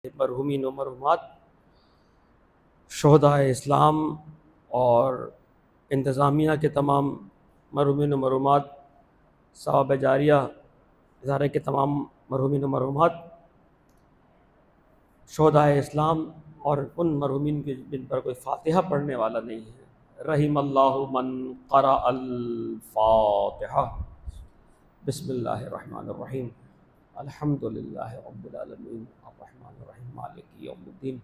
मरहूमीन व मरहूमात शहदाए इस्लाम और इंतज़ामिया के तमाम मरहूमीन व मरहूमात, सवाब जारिया इदारे के तमाम मरहूमीन व मरहूमात, शहदाए इस्लाम और उन मरहूमीन के जिन पर कोई फ़ातिहा पढ़ने वाला नहीं है। रहिमल्लाहु मन क़रा अल फ़ातिहा। बिस्मिल्लाहिर्रहमानिर्रहीम। अल्हम्दुलिल्लाहि रब्बिल आलमीन अर्रहमानिर रहीम मालिकि यौमिद्दीन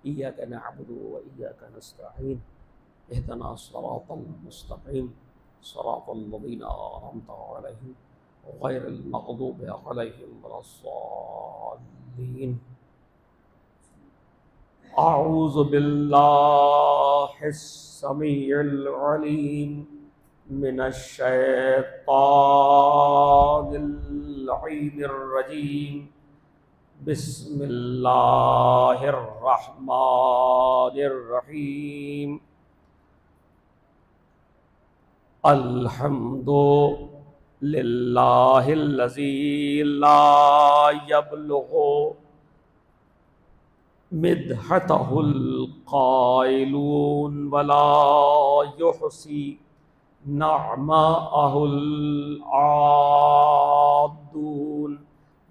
इय्याका नअबुदु व इय्याका नस्तईन इहदिना सिरातल मुस्तक़ीम सिरातल लज़ीना अनअमता अलैहिम गैरिल मग़दूबि अलैहिम वलस्सालीन। अऊज़ु बिल्लाहिस समीइल अलीम मिनश शैतानिर रजीम। बिस्मिल्लाहिर रहमानिर रहीम। अल्हम्दुलिल्लाहिल्लज़ी ला यब्लुगु मिदहतहुल क़ाइलून वला युहसी नअमाहुल आद्दून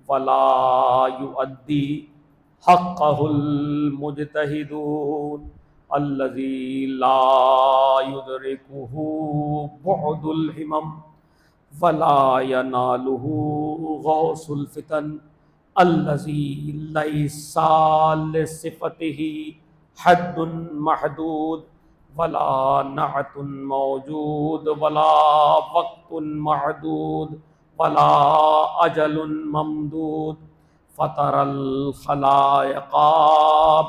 वला युअद्दी हक़्क़हुल मुज्तहिदून अल्लज़ी ला युदरिकुहु बुअदुल हिमम वला यनालुहु गौसुल फितन अल्लज़ी लैसा लिसिफ़तिही हद्दुन महदूद वला नअतुन मौजूद वला वक़्तुन महदूद वला अजलुन ममदूद फ़तरल ख़लाइक़ा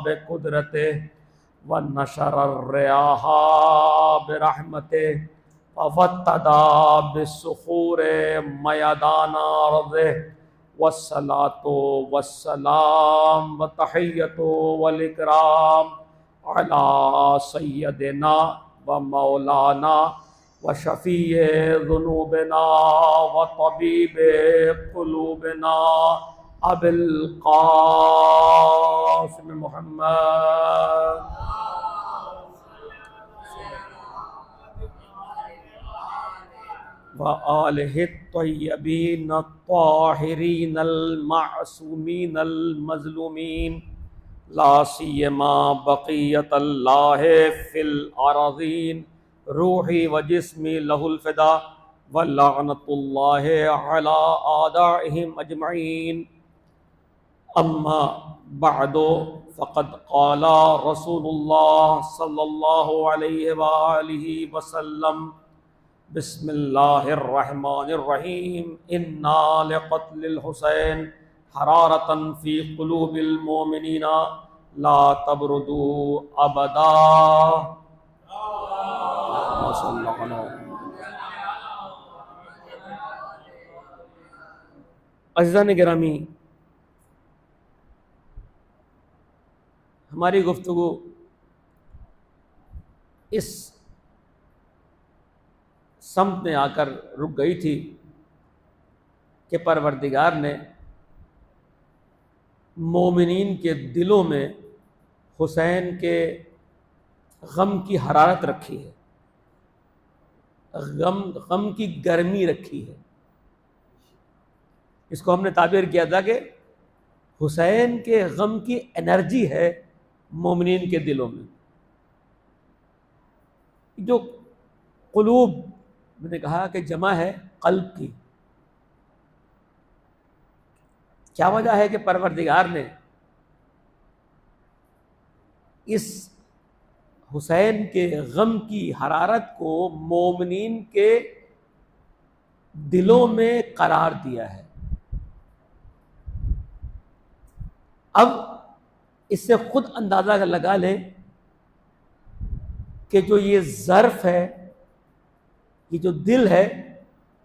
बिक़ुदरतिही व नशरर रियाहा बिरहमतिही ववत्तदा बिस्सुख़ूरि मयदाना अर्ज़िही वस्सलातु वस्सलाम व तहिय्यतु वल इकराम अला सय्यदिना व मौलाना व शफ़ीए ज़ुनूबिना व तबीबे क़ुलूबिना अबिल क़ासिम मुहम्मद व आलिहि त्तय्यबीन त्ताहिरीन अल मासूमीन अल मज़लूमीन ला सियमा बक़ियतल्लाहि फ़िल अराज़ीन रूही व जिस्मी लहुल फ़िदा व लअनतुल्लाहि अला आदाइहिम अजमईन। अम्मा बअदु फ़क़द क़ाला रसूलुल्लाह सल्लल्लाहु अलैहि व आलिहि वसल्लम बिस्मिल्लाहिर्रहमानिर्रहीम इन्ना लिक़त्लिल हुसैन हरारतन फ़ी क़ुलूबिल मोमिनीना ला तबरुदू अबदा। अज़ीज़ान गिरामी, हमारी गुफ्तगू इस सम्त में आकर रुक गई थी कि परवरदिगार ने मोमिनीन के दिलों में हुसैन के गम की हरारत रखी है, गम की गर्मी रखी है। इसको हमने ताबीर किया था कि हुसैन के गम की एनर्जी है मोमिनीन के दिलों में। जो कुलूब मैंने कहा कि जमा है कल्ब की। क्या वजह है कि परवरदिगार ने इस हुसैन के गम की हरारत को मोमिनीन के दिलों में करार दिया है। अब इससे खुद अंदाजा लगा लें कि जो ये ज़र्फ है, ये जो दिल है,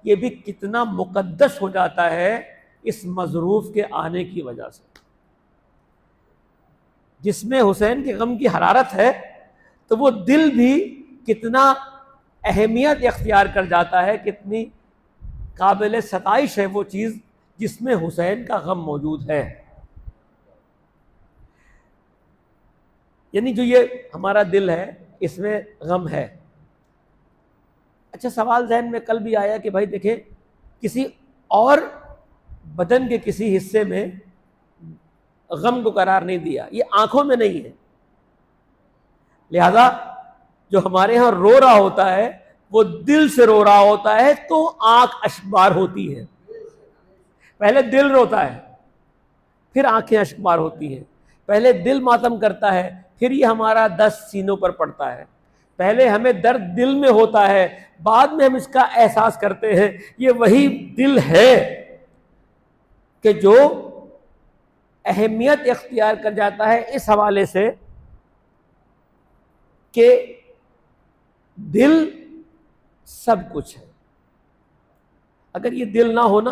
ये भी कितना मुक़द्दस हो जाता है इस मज़रूफ़ के आने की वजह से। जिसमें हुसैन के गम की हरारत है तो वो दिल भी कितना अहमियत इख्तियार कर जाता है, कितनी काबिल सताइश है वो चीज़ जिसमें हुसैन का गम मौजूद है। यानी जो ये हमारा दिल है इसमें गम है। अच्छा, सवाल जहन में कल भी आया कि भाई देखें, किसी और बदन के किसी हिस्से में गम को करार नहीं दिया, ये आंखों में नहीं है। लिहाजा जो हमारे यहाँ रो रहा होता है वो दिल से रो रहा होता है, तो आंख अश्कबार होती है। पहले दिल रोता है, फिर आंखें अश्कबार होती हैं। पहले दिल मातम करता है, फिर ये हमारा दस्त सीनों पर पड़ता है। पहले हमें दर्द दिल में होता है, बाद में हम इसका एहसास करते हैं। ये वही दिल है कि जो अहमियत इख्तियार कर जाता है इस हवाले से कि दिल सब कुछ है। अगर ये दिल ना हो ना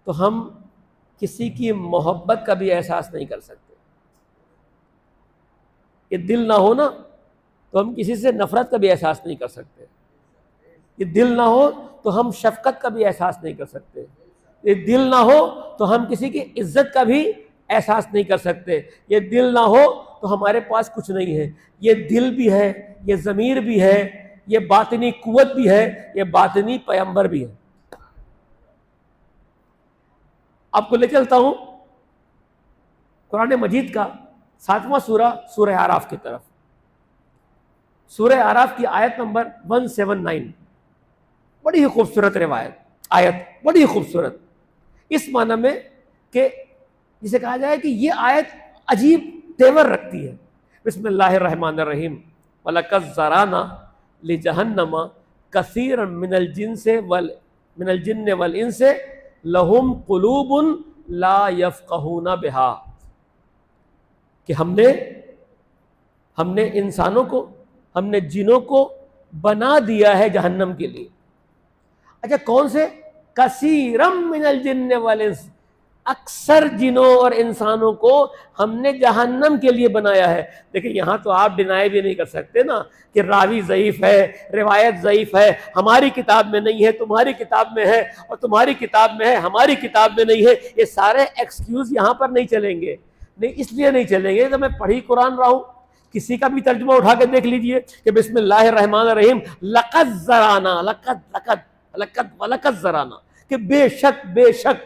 तो हम किसी की मोहब्बत का भी एहसास नहीं कर सकते। ये दिल ना हो ना तो हम किसी से नफरत का भी एहसास नहीं कर सकते। ये दिल ना हो तो हम शफकत का भी एहसास नहीं कर सकते। ये दिल ना हो तो हम किसी की इज्जत का भी एहसास नहीं कर सकते। ये दिल ना हो तो हमारे पास कुछ नहीं है। ये दिल भी है, ये ज़मीर भी है, ये बातिनी कुव्वत भी है, ये बातिनी पैगंबर भी है। आपको ले चलता हूं कुरान मजीद का 7वां सूरा, सूरह आराफ की तरफ। सूरह आराफ की आयत नंबर 179, बड़ी ही खूबसूरत रिवायत, आयत बड़ी ही खूबसूरत, इस माना में कि जिसे कहा जाए कि ये आयत अजीब तेवर रखती है। बिस्मिल्लाहिर्रहमानिर्रहीम, वलक़द ज़राना लिजहन्नमा कसीरन मिनल जिन्न वल इंसे लहुम कुलूबुन ला यफ़क़हूना बिहा, कि हमने इंसानों को, हमने जिनों को बना दिया है जहन्नम के लिए। अच्छा, कौन से? कसीरम मिनल जिन्न वल इंस, अक्सर जिनों और इंसानों को हमने जहन्नम के लिए बनाया है। देखिए, यहाँ तो आप डिनाई भी नहीं कर सकते ना कि रावी ज़ईफ़ है, रिवायत ज़ईफ़ है, हमारी किताब में नहीं है, तुम्हारी किताब में है, और तुम्हारी किताब में है, हमारी किताब में नहीं है। ये सारे एक्सक्यूज़ यहाँ पर नहीं चलेंगे। नहीं, इसलिए नहीं चलेंगे तो मैं पढ़ी कुरान रहा हूँ। किसी का भी तर्जुमा उठा के देख लीजिए कि बिस्मिल्लाहिर्रहमानिर्रहीम, लक़द ज़राना, लक़द लक़द लक़द वलक़द ज़राना, कि बेशक बेशक,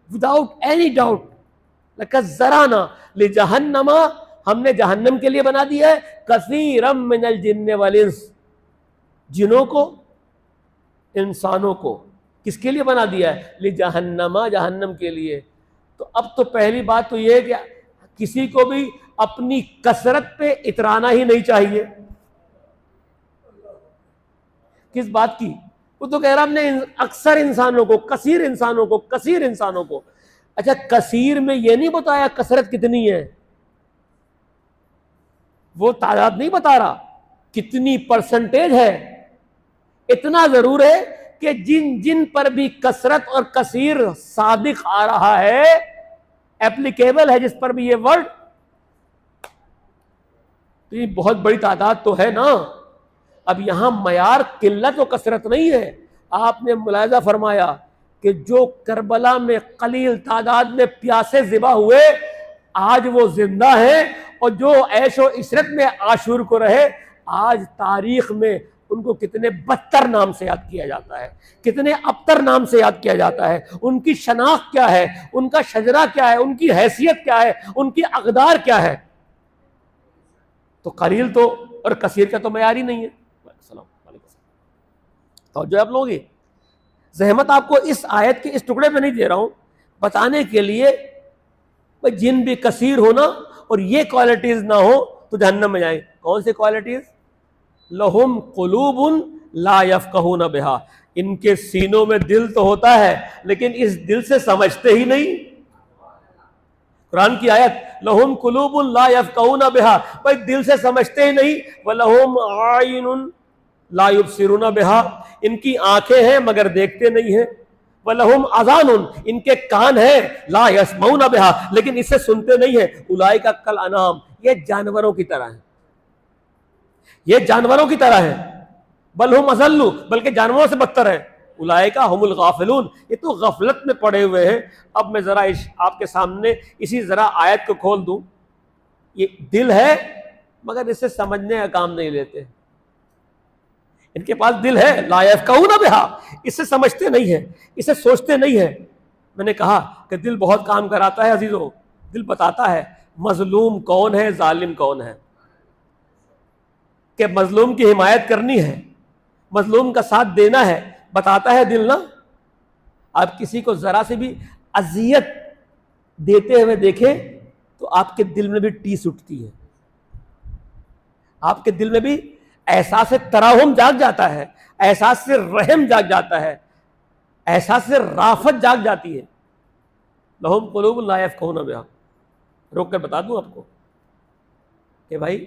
विदाउट एनी डाउट, लक़द ज़राना लिजहन्नमा, हमने जहन्नम के लिए बना दिया है, कसीरम मिनल जिन्न वल इंस, जिनों को, इंसानों को। किसके लिए बना दिया है? लिजहन्नमा, जहन्नम के लिए। तो अब तो पहली बात तो यह है कि किसी को भी अपनी कसरत पे इतराना ही नहीं चाहिए। किस बात की? वो तो कह रहा हमने अक्सर इंसानों को, कसीर इंसानों को, कसीर इंसानों को। अच्छा, कसीर में ये नहीं बताया कसरत कितनी है, वो तादाद नहीं बता रहा, कितनी परसेंटेज है। इतना जरूर है कि जिन जिन पर भी कसरत और कसीर सादिक आ रहा है, एप्लीकेबल है जिस पर भी ये वर्ड, तो ये बहुत बड़ी तादाद तो है ना। अब यहां मयार किल्लत व कसरत नहीं है। आपने मुलाहिजा फरमाया कि जो करबला में कलील तादाद में प्यासे ज़िबा हुए, आज वो जिंदा है, और जो ऐशो इशरत में आशूर को रहे, आज तारीख में उनको कितने बदतर नाम से याद किया जाता है, कितने अबतर नाम से याद किया जाता है। उनकी शनाख्त क्या है, उनका शजरा क्या है, उनकी हैसियत क्या है, उनकी अक़दार क्या है। तो कलील तो और कसीर का तो मयार ही नहीं है। तो जो आप लोग जहमत आपको इस आयत के इस टुकड़े में नहीं दे रहा हूं, बताने के लिए भाई जिन भी कसीर हो ना और ये क्वालिटीज ना हो तो जहन्नम में जाए। कौन सी क्वालिटीज? लहुम कुलूबुन ला यफ़क़हूना बिहा, इनके सीनों में दिल तो होता है लेकिन इस दिल से समझते ही नहीं। कुरान की आयत, लहुम कुलूबुन ला यफ़क़हूना बिहा, भाई दिल से समझते ही नहीं। वलहुम आयनुन ला युबसिरूना बिहा, इनकी आंखें हैं मगर देखते नहीं हैं। वलहुम अज़ानुन, इनके कान हैं, ला यस्मऊना बिहा, लेकिन इससे सुनते नहीं है। उलाइका कल अनाम, ये जानवरों की तरह है, ये जानवरों की तरह है। बलहुम अज़ल्लु, बल्कि जानवरों से बदतर है। उलाइका हुमुल गाफिलून, ये तो गफलत में पड़े हुए हैं। अब मैं जरा आपके सामने इसी जरा आयत को खोल दूं। ये दिल है मगर इसे समझने का काम नहीं लेते। इनके पास दिल है, ला यफ़क़हून बिहा, इसे समझते नहीं है, इसे सोचते नहीं है। मैंने कहा कि दिल बहुत काम कराता है अजीजों। दिल बताता है मजलूम कौन है, जालिम कौन है, कि मजलूम की हिमायत करनी है, मजलूम का साथ देना है, बताता है दिल ना। आप किसी को जरा से भी अजियत देते हुए देखें तो आपके दिल में भी टीस उठती है, आपके दिल में भी एहसास से तराहुम जाग जाता है, एहसास से रहम जाग जाता है, एहसास से राफत जाग जाती है। लहुम क़ुलूबुन ला यफ़क़हून बिहा। रोक कर बता दूं आपको कि भाई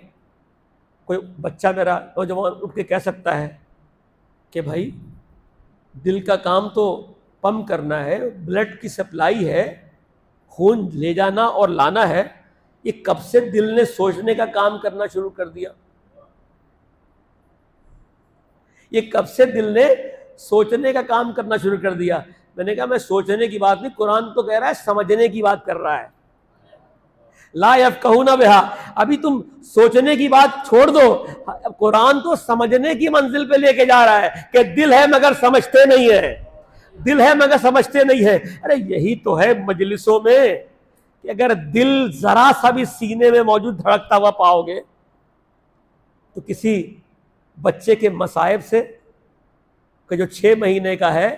कोई बच्चा मेरा नौजवान उठ के कह सकता है कि भाई दिल का काम तो पंप करना है, ब्लड की सप्लाई है, खून ले जाना और लाना है, ये कब से दिल ने सोचने का काम करना शुरू कर दिया? ये कब से दिल ने सोचने का काम करना शुरू कर दिया? मैंने कहा मैं सोचने की बात नहीं, कुरान तो कह रहा है समझने की बात कर रहा है। ला यफ़क़हून बिहा, अभी तुम सोचने की बात छोड़ दो, कुरान तो समझने की मंजिल पे लेके जा रहा है कि दिल है मगर समझते नहीं है, दिल है मगर समझते नहीं है। अरे यही तो है मजलिसों में कि अगर दिल जरा सा भी सीने में मौजूद धड़कता हुआ पाओगे तो किसी बच्चे के मसाइब से कि जो 6 महीने का है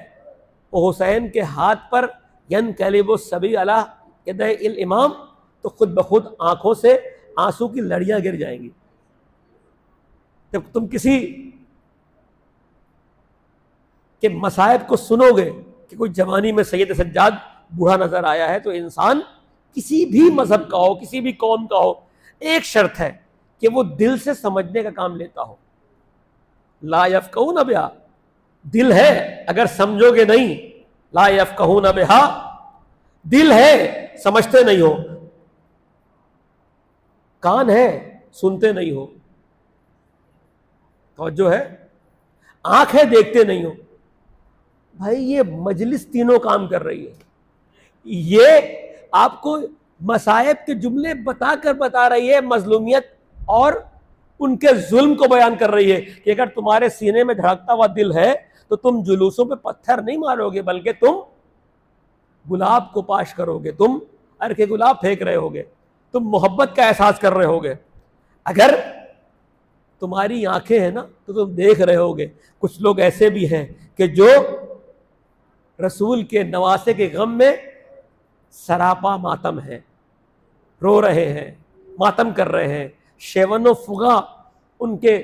वो हुसैन के हाथ पर यनक़लिबु सबी अला यदैल इमाम, तो खुद ब खुद आंखों से आंसू की लड़ियां गिर जाएंगी। जब तुम किसी के मसाइब को सुनोगे कि कोई जवानी में सैयद सज्जाद बूढ़ा नजर आया है, तो इंसान किसी भी मजहब का हो, किसी भी कौम का हो, एक शर्त है कि वो दिल से समझने का काम लेता हो। ला यफ़क़हून बिहा, दिल है अगर समझोगे नहीं, ला यफ़क़हून बिहा, दिल है समझते नहीं हो, कान है सुनते नहीं हो, तवज्जो है, आंख है देखते नहीं हो। भाई ये मजलिस तीनों काम कर रही है। ये आपको मसाइब के जुमले बताकर बता रही है, मजलूमियत और उनके जुल्म को बयान कर रही है कि अगर तुम्हारे सीने में धड़कता हुआ दिल है तो तुम जुलूसों पे पत्थर नहीं मारोगे, बल्कि तुम गुलाब को पाश करोगे, तुम अर्के गुलाब फेंक रहे होगे, तुम मोहब्बत का एहसास कर रहे होगे। अगर तुम्हारी आंखें हैं ना तो तुम देख रहे होगे। कुछ लोग ऐसे भी हैं कि जो रसूल के नवासे के गम में सरापा मातम है, रो रहे हैं, मातम कर रहे हैं, शेवन फुगा उनके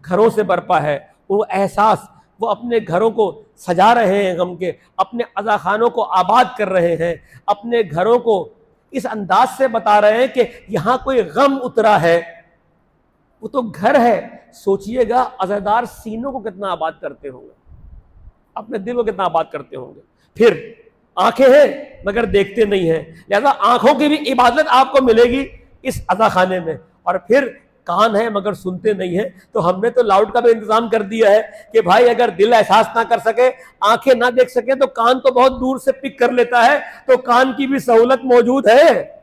घरों से बरपा है, वो एहसास, वो अपने घरों को सजा रहे हैं गम के, अपने अज़ाखानों को आबाद कर रहे हैं, अपने घरों को इस अंदाज से बता रहे हैं कि यहाँ कोई गम उतरा है। वो तो घर है, सोचिएगा अज़ादार सीनों को कितना आबाद करते होंगे, अपने दिल को कितना आबाद करते होंगे। फिर आंखें हैं मगर देखते नहीं हैं, लिहाजा आंखों की भी इबादत आपको मिलेगी इस अज़ाखाने में। और फिर कान है मगर सुनते नहीं है, तो हमने तो लाउड का भी इंतजाम कर दिया है कि भाई अगर दिल एहसास ना कर सके, आंखें ना देख सके, तो कान तो बहुत दूर से पिक कर लेता है, तो कान की भी सहूलत मौजूद है।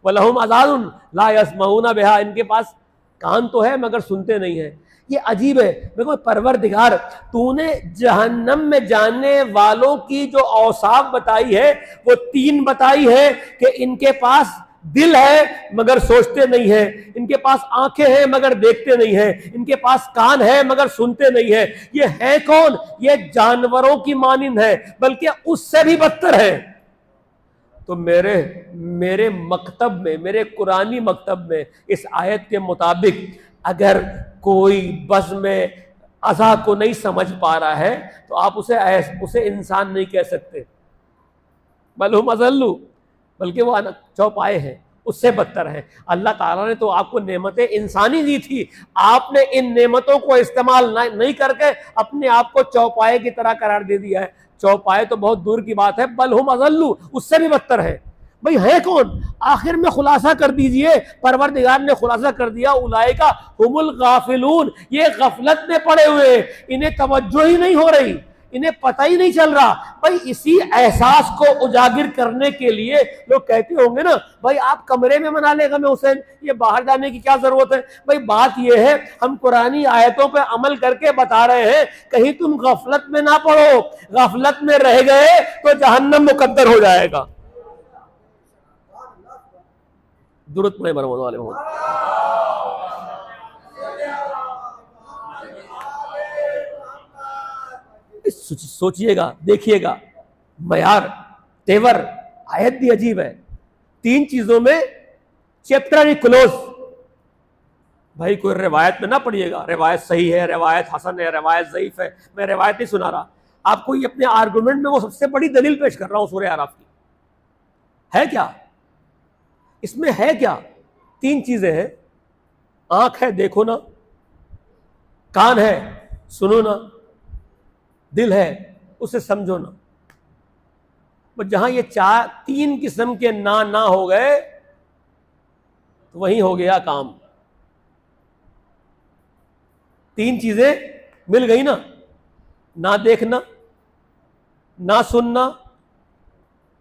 वलहुम अज़ानुन ला यस्मऊना बिहा, इनके पास कान तो है मगर सुनते नहीं है। ये अजीब है। देखो परवरदिगार, तूने जहन्नम में जाने वालों की जो औसाफ बताई है वो 3 बताई है कि इनके पास दिल है मगर सोचते नहीं है, इनके पास आंखें हैं मगर देखते नहीं है, इनके पास कान है मगर सुनते नहीं है। ये है कौन? ये जानवरों की मानिंद है, बल्कि उससे भी बदतर है। तो मेरे मकतब में, मेरे कुरानी मकतब में इस आयत के मुताबिक अगर कोई बज़ में अज़ा को नहीं समझ पा रहा है तो आप उसे इंसान नहीं कह सकते। बलहुम अज़ल्लू, बल्कि वो चौपाए हैं, उससे बदतर है। अल्लाह ताला ने तो आपको नेमतें इंसानी दी थी, आपने इन नेमतों को इस्तेमाल नहीं करके अपने आप को चौपाए की तरह करार दे दिया है। चौपाए तो बहुत दूर की बात है, बलहुम अज़ल्लू उससे भी बदतर है। भाई है कौन? आखिर में खुलासा कर दीजिए। परवरदिगार ने खुलासा कर दिया, उलाइका हुमुल गाफिलून, ये गफलत में पड़े हुए, इन्हें तवज्जो ही नहीं हो रही, इन्हें पता ही नहीं चल रहा। भाई इसी एहसास को उजागर करने के लिए लोग कहते होंगे ना, भाई आप कमरे में मना लेगा मैं हुसैन, ये बाहर जाने की क्या जरूरत है। भाई बात यह है, हम कुरानी आयतों पर अमल करके बता रहे हैं, कहीं तुम गफलत में ना पड़ो। गफलत में रह गए तो जहन्नम मुकद्दर हो जाएगा। दुरूद पढ़े बरमोद वाले सोचिएगा, देखिएगा मयार, तेवर, आयत भी अजीब है। 3 चीजों में चैप्टर ही क्लोज। भाई कोई रिवायत में ना पढ़िएगा, रिवायत सही है, रिवायत हसन है, रिवायत ज़ईफ है। मैं रिवायत नहीं सुना रहा आपको, ये अपने आर्गुमेंट में वो सबसे बड़ी दलील पेश कर रहा हूं सूरह आराफ की। है क्या इसमें, है क्या? 3 चीजें हैं। आंख है देखो ना, कान है सुनो ना, दिल है उसे समझो ना। बस जहां ये 3 किस्म के ना हो गए तो वहीं हो गया काम। 3 चीजें मिल गई ना, ना देखना, ना सुनना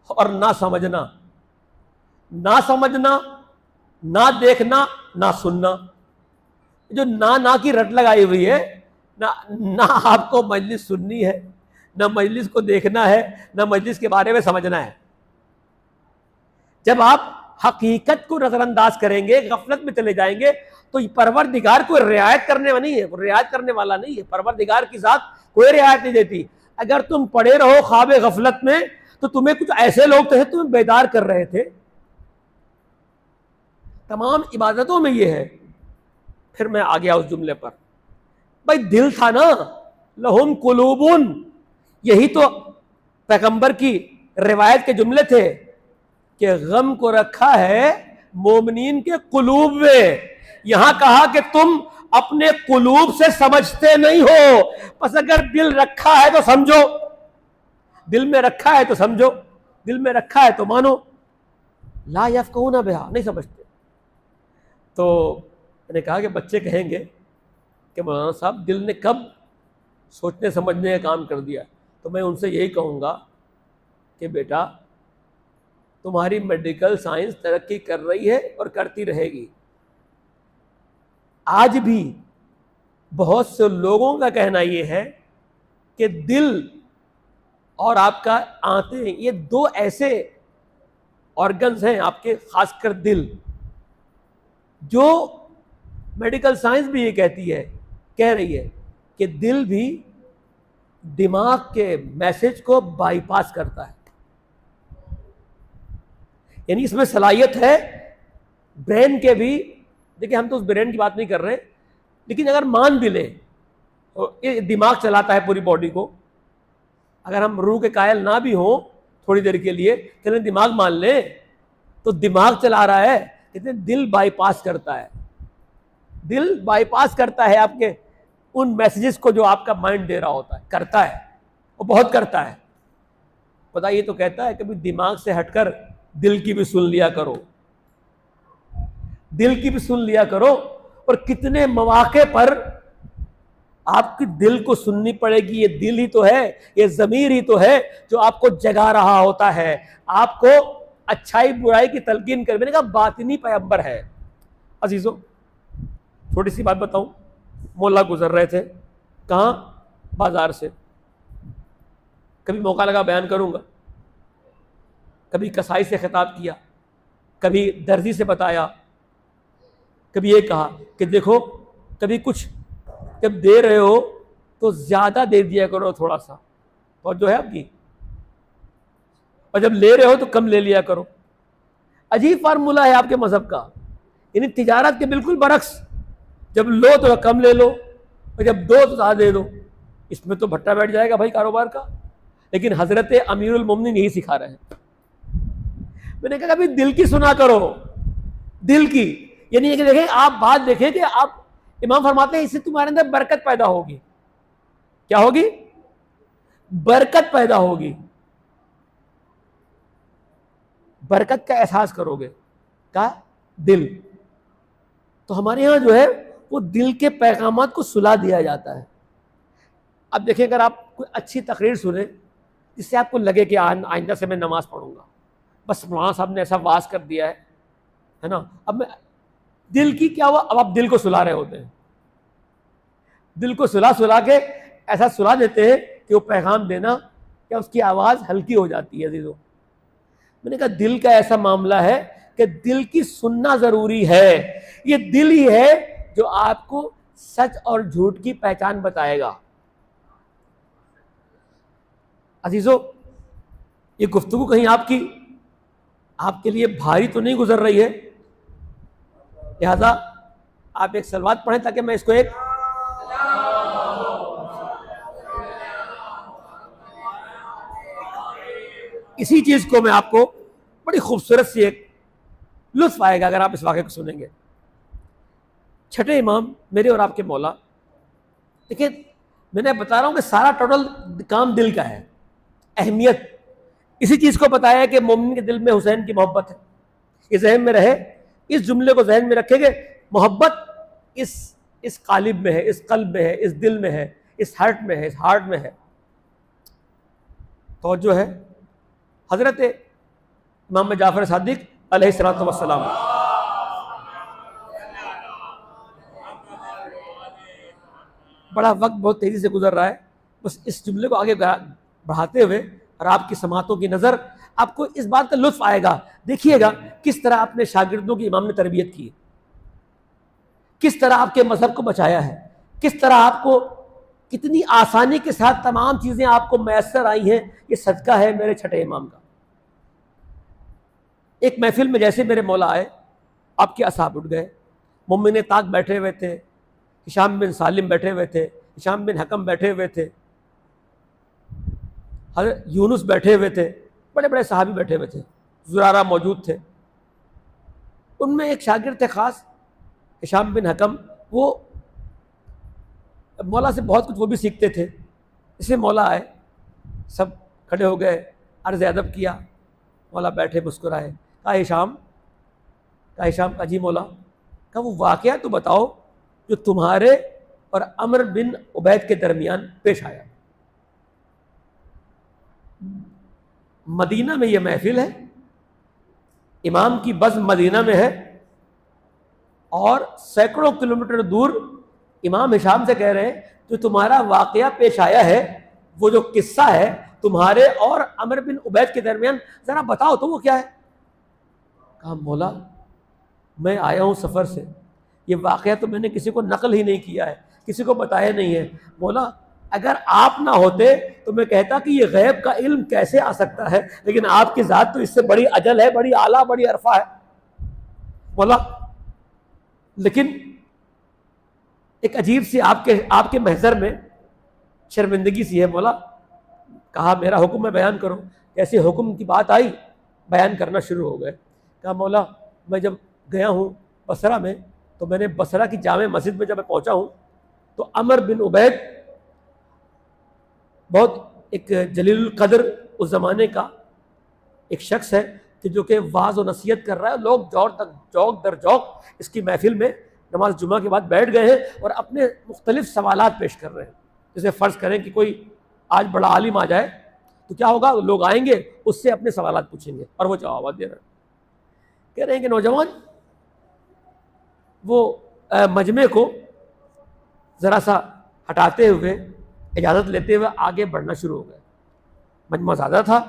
और ना समझना। ना समझना, ना देखना, ना सुनना। जो ना की रट लगाई हुई है ना आपको मजलिस सुननी है, ना मजलिस को देखना है, ना मजलिस के बारे में समझना है। जब आप हकीकत को नजरअंदाज करेंगे, गफलत में चले जाएंगे, तो परवरदिगार को रियायत करने वाला नहीं है, रियायत करने वाला नहीं है। परवरदिगार की जात कोई रियायत नहीं देती। अगर तुम पड़े रहो ख्वाब गफलत में, तो तुम्हें कुछ ऐसे लोग थे तुम्हें बेदार कर रहे थे। तमाम इबादतों में ये है। फिर मैं आ गया उस जुमले पर, भाई दिल था ना, लहुम कुलूबुन, यही तो पैगंबर की रिवायत के जुमले थे कि गम को रखा है मोमिनीन के कुलूब में। यहां कहा कि तुम अपने कुलूब से समझते नहीं हो, बस अगर दिल रखा है तो समझो, दिल में रखा है तो समझो, दिल में रखा है तो मानो। ला यफ़क़हूना बिहा, नहीं समझते। तो मैंने कहा कि बच्चे कहेंगे कि मौलाना साहब दिल ने कब सोचने समझने का काम कर दिया। तो मैं उनसे यही कहूँगा कि बेटा तुम्हारी मेडिकल साइंस तरक्की कर रही है और करती रहेगी। आज भी बहुत से लोगों का कहना यह है कि दिल और आपका आंतें, ये 2 ऐसे ऑर्गन्स हैं आपके, खासकर दिल, जो मेडिकल साइंस भी ये कह रही है कि दिल भी दिमाग के मैसेज को बाईपास करता है। यानी इसमें सलाहियत है ब्रेन के भी। देखिए हम तो उस ब्रेन की बात नहीं कर रहे, लेकिन अगर मान भी लें तो ये दिमाग चलाता है पूरी बॉडी को। अगर हम रूह के कायल ना भी हो थोड़ी देर के लिए, चलें दिमाग मान लें, तो दिमाग चला रहा है, लेकिन दिल बाईपास करता है। दिल बाईपास करता है आपके उन मैसेजेस को जो आपका माइंड दे रहा होता है, करता है, वो बहुत करता है। पता ये तो कहता है कभी दिमाग से हटकर दिल की भी सुन लिया करो, दिल की भी सुन लिया करो। और कितने मौके पर आपकी दिल को सुननी पड़ेगी। ये दिल ही तो है, ये ज़मीर ही तो है जो आपको जगा रहा होता है, आपको अच्छाई बुराई की तलकीन कर। मैंने कहा बातिनी पैगंबर है। अजीजों छोटी सी बात बताऊं, मोहल्ला गुजर रहे थे, कहाँ, बाजार से। कभी मौका लगा बयान करूंगा, कभी कसाई से खिताब किया, कभी दर्जी से बताया, कभी ये कहा कि देखो कभी कुछ जब दे रहे हो तो ज़्यादा दे दिया करो थोड़ा सा, और जो है आपकी, और जब ले रहे हो तो कम ले लिया करो। अजीब फार्मूला है आपके मजहब का, यानी तिजारत के बिल्कुल बरक्स। जब लो तो कम ले लो, और जब दो तो ज़्यादा दे दो। इसमें तो भट्टा बैठ जाएगा भाई कारोबार का। लेकिन हजरत अमीरुल मोमिनीन यही सिखा रहे हैं। मैंने कहा कभी दिल की सुना करो, दिल की। यानी कि देखें, आप बात देखें कि आप, इमाम फरमाते हैं इससे तुम्हारे अंदर बरकत पैदा होगी। क्या होगी? बरकत पैदा होगी। बरकत का एहसास करोगे का दिल। तो हमारे यहां जो है वो दिल के पैगामात को सुला दिया जाता है। अब देखें, अगर आप कोई अच्छी तकरीर सुने जिससे आपको लगे कि आइंदा से मैं नमाज पढ़ूंगा। बस मौलाना साहब ने ऐसा वाज कर दिया है ना, अब मैं दिल की क्या हुआ, अब आप दिल को सुला रहे होते हैं, दिल को सुला के ऐसा सुला देते हैं कि वो पैगाम देना क्या उसकी आवाज़ हल्की हो जाती है। अजीजों, मैंने कहा दिल का ऐसा मामला है कि दिल की सुनना ज़रूरी है। ये दिल ही है जो आपको सच और झूठ की पहचान बताएगा। अजीजों, ये गुफ्तगू कहीं आपके लिए भारी तो नहीं गुजर रही है, लिहाजा आप एक सलवात पढ़ें ताकि मैं इसको एक इसी चीज को मैं आपको बड़ी खूबसूरत सी एक लुत्फ आएगा अगर आप इस वाक़े को सुनेंगे। छठे इमाम मेरे और आपके मौला। देखिए, मैंने बता रहा हूं कि सारा टोटल काम दिल का है। अहमियत इसी चीज को बताया कि मोमिन के दिल में हुसैन की मोहब्बत है। ये जहन में रहे, इस जुमले को जहन में रखेंगे, मोहब्बत इस कालिब में है, इस कल्ब में है, इस दिल में है, इस हार्ट में है, इस हार्ट में है। तो जो है हजरत इमाम जाफर सादिक अलैहिस्सलातु वस्सलाम, बड़ा वक्त बहुत तेजी से गुजर रहा है, बस इस जुमले को आगे बढ़ाते हुए और आपकी समातों की नज़र आपको इस बात का लुत्फ आएगा। देखिएगा किस तरह अपने शागिर्दों की इमाम ने तरबियत की, किस तरह आपके मजहब को बचाया है, किस तरह आपको कितनी आसानी के साथ तमाम चीज़ें आपको मैसर आई हैं। ये सदका है मेरे छठे इमाम का। एक महफिल में जैसे मेरे मौला आए, आपके असाब उठ गए। मुमिन ताक बैठे हुए थे, हिशाम बिन सालिम बैठे हुए थे, हिशाम बिन हकम बैठे हुए थे, हज़रत यूनुस बैठे हुए थे, बड़े बड़े सहाबी बैठे हुए थे, ज़ुरारा मौजूद थे। उनमें एक शागिर्द थे ख़ास, हिशाम बिन हकम। वो मौला से बहुत कुछ वो भी सीखते थे। इसलिए मौला आए, सब खड़े हो गए, अर्ज़ अदब किया। मौला बैठे, मुस्कुराए, कहा हिशाम का जी मौला, कहा वो वाक़या तो बताओ जो तुम्हारे और अमर बिन उबैद के दरमियान पेश आया। मदीना में यह महफिल है, इमाम की बज़ मदीना में है और सैकड़ों किलोमीटर दूर इमाम हिशाम से कह रहे हैं जो तुम्हारा वाक़या पेश आया है, वो जो किस्सा है तुम्हारे और अमर बिन उबैद के दरमियान, ज़रा बताओ तो वो क्या है। कहा मौला मैं आया हूँ सफ़र से, ये वाक़या तो मैंने किसी को नकल ही नहीं किया है, किसी को बताया नहीं है। मौला अगर आप ना होते तो मैं कहता कि ये गैब का इल्म कैसे आ सकता है, लेकिन आपकी ज़ात तो इससे बड़ी अजल है, बड़ी आला, बड़ी अरफा है। मौला लेकिन एक अजीब सी आपके महज़र में शर्मिंदगी सी है मौला। कहा मेरा हुक्म मैं बयान करूं। ऐसे हुक्म की बात आई, बयान करना शुरू हो गए। कहा मौला मैं जब गया हूं बसरा में, तो मैंने बसरा की जामे मस्जिद में जब मैं पहुंचा हूं तो अमर बिन उबैद बहुत एक जलील कदर उस ज़माने का एक शख्स है कि जो कि वाज और नसीहत कर रहा है। लोग जौक दर जौक इसकी महफिल में नमाज जुमा के बाद बैठ गए हैं और अपने मुख्तलिफ सवालात पेश कर रहे हैं। जैसे फ़र्ज़ करें कि कोई आज बड़ा आलिम आ जाए तो क्या होगा, लोग आएंगे उससे अपने सवालात पूछेंगे और वो जवाब दे रहे हैं। कह रहे हैं कि नौजवान वो मजमे को ज़रा सा हटाते हुए, इजाज़त लेते हुए आगे बढ़ना शुरू हो गए। मजमा ज़्यादा था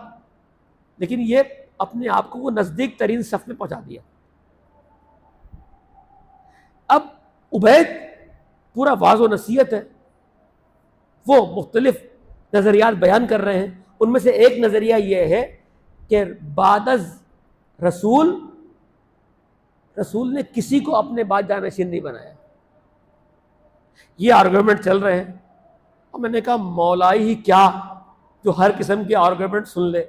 लेकिन ये अपने आप को वो नज़दीक तरीन सफ़ में पहुँचा दिया। अब उबैद पूरा वाज़ व नसीहत है, वो मुख्तलिफ नज़रियात बयान कर रहे हैं। उनमें से एक नज़रिया ये है कि बादज़ रसूल ने किसी को अपने बाद जानशीन नहीं बनाया। ये आर्गूमेंट चल रहे हैं और मैंने कहा मौलाई ही क्या जो हर किस्म के आर्गूमेंट सुन ले।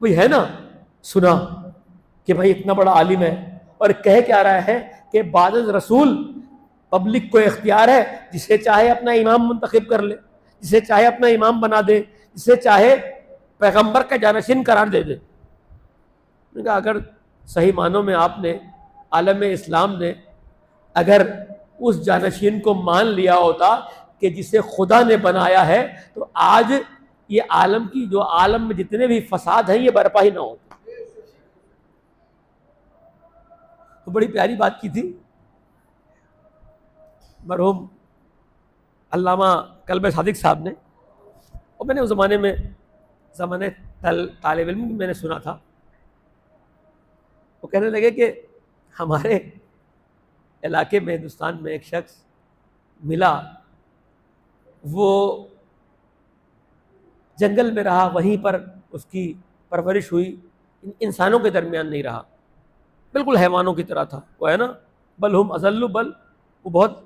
वही है ना, सुना कि भाई इतना बड़ा आलिम है और कह क्या रहा है कि बादज़ रसूल पब्लिक को इख्तियार है, जिसे चाहे अपना इमाम मुंतखब कर ले, जिसे चाहे अपना इमाम बना दे, जिसे चाहे पैगंबर का जानशीन करार दे दे। अगर सही मानों में आपने आलम इस्लाम ने अगर उस जानशीन को मान लिया होता कि जिसे खुदा ने बनाया है, तो आज ये आलम की, जो आलम में जितने भी फसाद हैं, ये बर्पा ही ना होते। तो बड़ी प्यारी बात की थी मरहूम अल्लामा कल्बे सादिक साहब ने, और मैंने उस ज़माने में तालिब इल्म मैंने सुना था। वो कहने लगे कि हमारे इलाके में, हिंदुस्तान में एक शख्स मिला, वो जंगल में रहा, वहीं पर उसकी परवरिश हुई, इंसानों के दरमियान नहीं रहा, बिल्कुल हैवानों की तरह था वो, है ना, बल हम अज़ल्लु, बल वो बहुत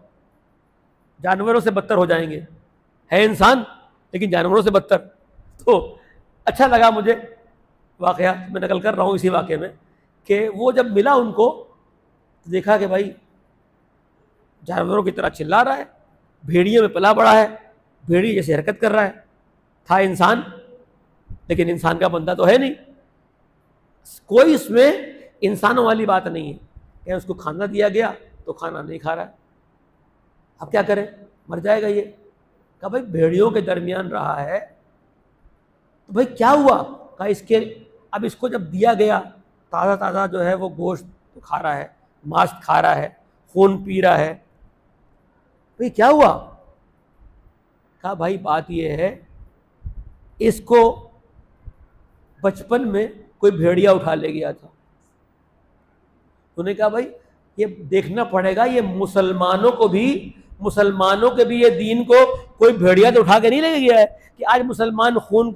जानवरों से बदतर हो जाएंगे, है इंसान लेकिन जानवरों से बदतर। तो अच्छा लगा मुझे वाक़या, मैं नकल कर रहा हूँ इसी वाक़े में, कि वो जब मिला उनको तो देखा कि भाई जानवरों की तरह चिल्ला रहा है, भेड़ियों में पला बड़ा है, भेड़ी जैसे हरकत कर रहा है, था इंसान लेकिन इंसान का बंदा तो है नहीं, कोई इसमें इंसानों वाली बात नहीं है। क्या उसको खाना दिया गया तो खाना नहीं खा रहा है, अब क्या करें, मर जाएगा ये। कहा भाई भेड़ियों के दरमियान रहा है तो भाई क्या हुआ, कहा इसके, अब इसको जब दिया गया ताज़ा ताज़ा जो है वो गोश्त तो खा रहा है, मांस खा रहा है, खून पी रहा है, भाई क्या हुआ। कहा भाई बात ये है, इसको बचपन में कोई भेड़िया उठा ले गया था। उन्होंने कहा भाई ये देखना पड़ेगा, ये मुसलमानों के भी ये दीन को कोई भेड़िया तो उठा के नहीं ले गया है कि आज मुसलमान खून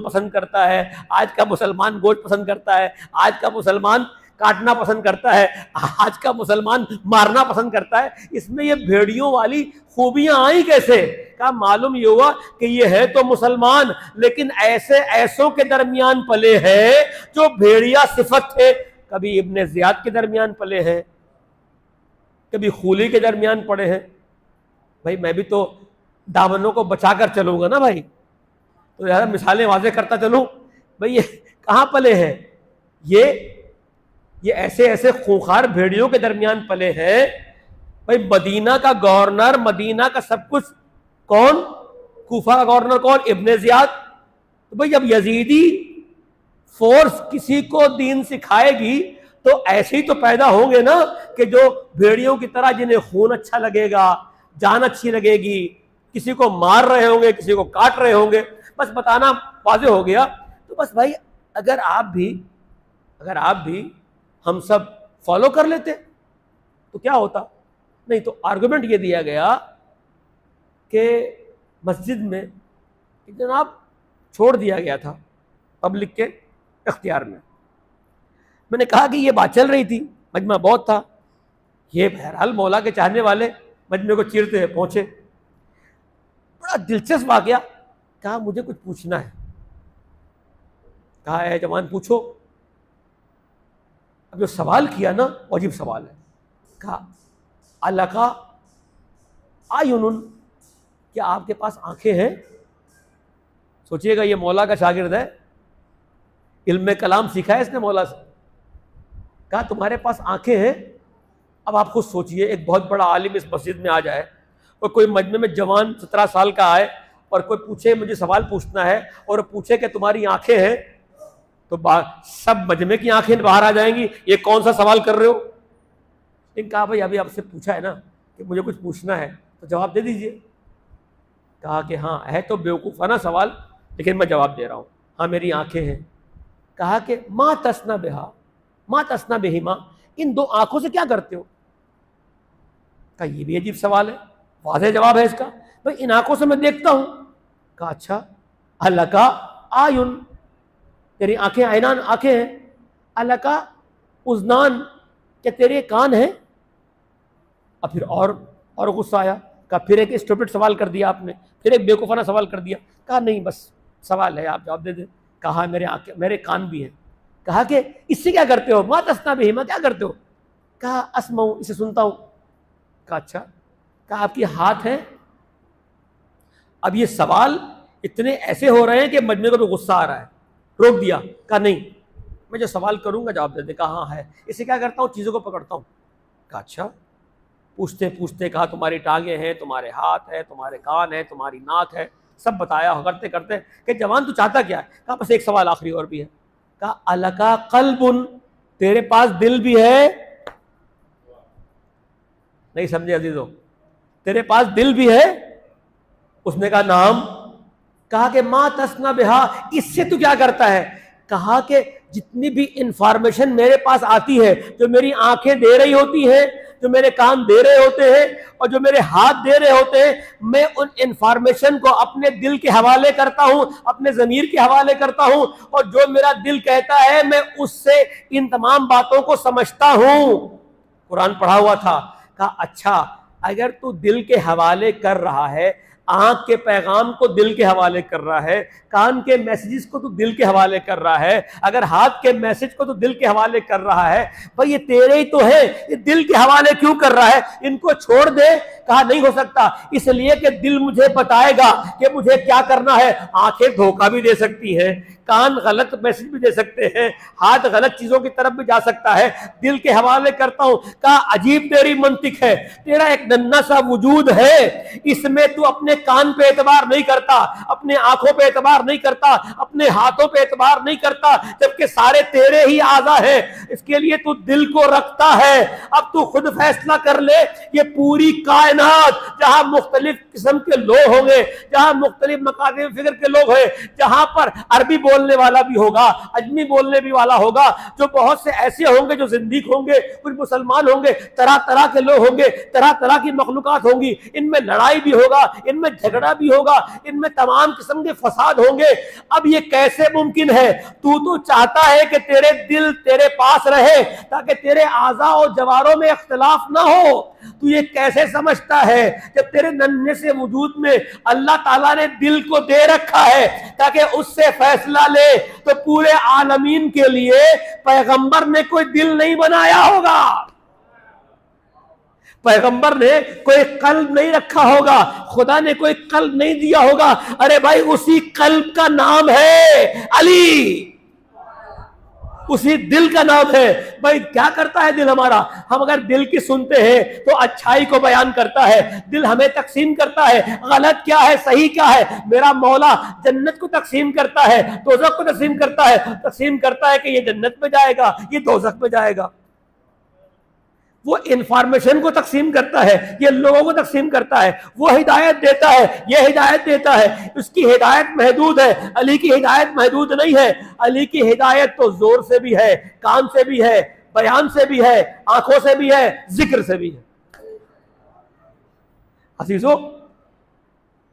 पसंद करता है, आज का मुसलमान गोश्त पसंद करता है, आज का मुसलमान काटना पसंद करता है, आज का मुसलमान मारना पसंद करता है, इसमें ये भेड़ियों वाली खूबियां आई कैसे। का मालूम ये हुआ कि ये है तो मुसलमान लेकिन ऐसों के दरमियान पले हैं जो भेड़िया सिफत थे। कभी इब्ने ज़ियाद के दरमियान पले हैं, कभी खूली के दरमियान पड़े हैं। भाई मैं भी तो दामनों को बचाकर चलूंगा ना भाई, तो यार मिसालें वाज़े करता चलूं। भाई ये कहाँ पले हैं, ये ऐसे खूंखार भेड़ियों के दरमियान पले हैं। भाई मदीना का गवर्नर, मदीना का सब कुछ कौन, कूफा का गवर्नर कौन, इब्ने ज़ियाद। तो भाई जब यजीदी फोर्स किसी को दीन सिखाएगी तो ऐसे ही तो पैदा होंगे ना कि जो भेड़ियों की तरह, जिन्हें खून अच्छा लगेगा, जान अच्छी लगेगी, किसी को मार रहे होंगे, किसी को काट रहे होंगे। बस बताना वाज़े हो गया। तो बस भाई अगर आप भी हम सब फॉलो कर लेते तो क्या होता। नहीं तो आर्गुमेंट ये दिया गया कि मस्जिद में जनाब छोड़ दिया गया था पब्लिक के इख्तियार में। मैंने कहा कि ये बात चल रही थी, मजमा बहुत था, ये बहरहाल मौला के चाहने वाले मजमे को चीरते हुए पहुंचे। बड़ा दिलचस्प वाकया। कहा मुझे कुछ पूछना है। कहा है जवान पूछो। अब जो सवाल किया ना अजीब सवाल है। कहा अलका आयुनुन, क्या आपके पास आंखें हैं। सोचिएगा ये मौला का शागिर्द है, इल्म कलाम सीखा है इसने मौला से। कहा तुम्हारे पास आंखें हैं। अब आप खुद सोचिए, एक बहुत बड़ा आलिम इस मस्जिद में आ जाए और कोई मजमे में जवान 17 साल का आए और कोई पूछे मुझे सवाल पूछना है और पूछे कि तुम्हारी आंखें हैं, तो सब मजमे की आंखें बाहर आ जाएंगी, ये कौन सा सवाल कर रहे हो। लेकिन कहा भाई अभी आपसे पूछा है ना कि मुझे कुछ पूछना है तो जवाब दे दीजिए। कहा कि हाँ है तो बेवकूफ़ाना सवाल, लेकिन मैं जवाब दे रहा हूँ। हाँ मेरी आंखें हैं। कहा कि माँ तसना बेहा, माँ तसना बेहिमा, इन दो आंखों से क्या करते हो। कहा ये भी अजीब सवाल है, वाज़ेह जवाब है इसका। भाई इन आंखों से मैं देखता हूँ। कहा अच्छा अलका आयुन, तेरी आंखें आयनान आंखें हैं। अलका उज़नान, क्या तेरे कान हैं। अब फिर और गुस्सा आया। कहा फिर एक स्टूपिड सवाल कर दिया आपने, फिर एक बेवकूफ़ाना सवाल कर दिया। कहा नहीं बस सवाल है, आप जवाब दे दें। कहा मेरे आंखें, मेरे कान भी हैं। कहा कि इससे क्या करते हो। माँ तस्ना बेहिमा, क्या करते हो। कहा अस्माऊ, इसे सुनता हूँ। कहा अच्छा। कहा आपकी हाथ हैं। अब ये सवाल इतने ऐसे हो रहे हैं कि मजमे को भी गुस्सा आ रहा है, रोक दिया। कहा नहीं मैं जो सवाल करूंगा जवाब दे दे। कहा हाँ है। इसे क्या करता हूँ, चीज़ों को पकड़ता हूँ। कहा अच्छा। पूछते पूछते कहा तुम्हारी टांगे हैं, तुम्हारे हाथ है, तुम्हारे कान है, तुम्हारी नाक है, सब बताया। करते करते कि जवान तू चाहता क्या है? कहा बस एक सवाल आखिरी और भी है। कहा अलका कल्बुन, तेरे पास दिल भी है? नहीं समझे अजीजों, तेरे पास दिल भी है? उसने कहा नाम। कहा कि मां तस्ना बिहा, इससे तू क्या करता है? कहा कि जितनी भी इंफॉर्मेशन मेरे पास आती है, जो मेरी आंखें दे रही होती हैं, जो मेरे कान दे रहे होते हैं और जो मेरे हाथ दे रहे होते हैं, मैं उन इंफॉर्मेशन को अपने दिल के हवाले करता हूं, अपने ज़मीर के हवाले करता हूं, और जो मेरा दिल कहता है मैं उससे इन तमाम बातों को समझता हूं। कुरान पढ़ा हुआ था। कहा अच्छा, अगर तू दिल के हवाले कर रहा है, आंख के पैगाम को दिल के हवाले कर रहा है, कान के मैसेजेस को तो दिल के हवाले कर रहा है, अगर हाथ के मैसेज को तो दिल के हवाले कर रहा है, भाई ये तेरे ही तो है, ये दिल के हवाले क्यों कर रहा है? इनको छोड़ दे। कहा नहीं हो सकता, इसलिए कि दिल मुझे बताएगा कि मुझे क्या करना है। आंखें धोखा भी दे सकती हैं, कान गलत मैसेज भी दे सकते हैं, हाथ गलत चीजों की तरफ भी जा सकता है, दिल के हवाले करता हूं। कहा अजीब तेरी मंतिक है, तेरा एक नन्हा सा वजूद है, इसमें तू अपने कान पे एतबार नहीं करता, अपने आंखों पे एतबार नहीं करता, अपने हाथों पे एतबार नहीं करता, जबकि सारे तेरे ही आज़ा है। इसके लिए तू दिल को रखता है। अब तू खुद फैसला कर ले, ये पूरी कायनात जहां मुख्तलिफ किस्म के लोग होंगे, जहां मुख्तलिफ मकासद फिक्र के लोग हैं, जहां पर अरबी बोलने वाला भी होगा, अजमी बोलने भी वाला होगा, जो बहुत से ऐसे होंगे जो जिंदीक होंगे, कुछ मुसलमान होंगे, तरह तरह के लोग होंगे, तरह तरह की मखलूकात होंगी, इनमें लड़ाई भी होगा, इनमें झगड़ा भी होगा, इनमें तमाम किस्म के फसाद होंगे। अब ये कैसे मुमकिन है? तू तो चाहता है कि तेरे दिल तेरे पास रहे ताकि तेरे आज़ा और जवारों में इख्तिलाफ ना हो। तू ये कैसे समझता है जब तेरे नन्हे से वजूद में अल्लाह ताला ने दिल को दे रखा है ताकि उससे फैसला ले? तो पूरे आलमीन के लिए पैगंबर ने कोई दिल नहीं बनाया होगा, पैगंबर ने कोई कल्ब नहीं रखा होगा, खुदा ने कोई कल्ब नहीं दिया होगा। अरे भाई उसी कल्ब का नाम है अली, उसी दिल का नाम है। भाई क्या करता है दिल हमारा? हम अगर दिल की सुनते हैं तो अच्छाई को बयान करता है, दिल हमें तकसीम करता है, गलत क्या है सही क्या है। मेरा मौला जन्नत को तकसीम करता है, दोज़ख को तकसीम करता है, तकसीम करता है कि ये जन्नत में जाएगा, ये दोज़ख में जाएगा। वो इंफॉर्मेशन को तकसीम करता है, ये लोगों को तकसीम करता है, वो हिदायत देता है, ये हिदायत देता है। उसकी हिदायत महदूद है, अली की हिदायत महदूद नहीं है। अली की हिदायत तो जोर से भी है, कान से भी है, बयान से भी है, आंखों से भी है, जिक्र से भी है। अजीजों,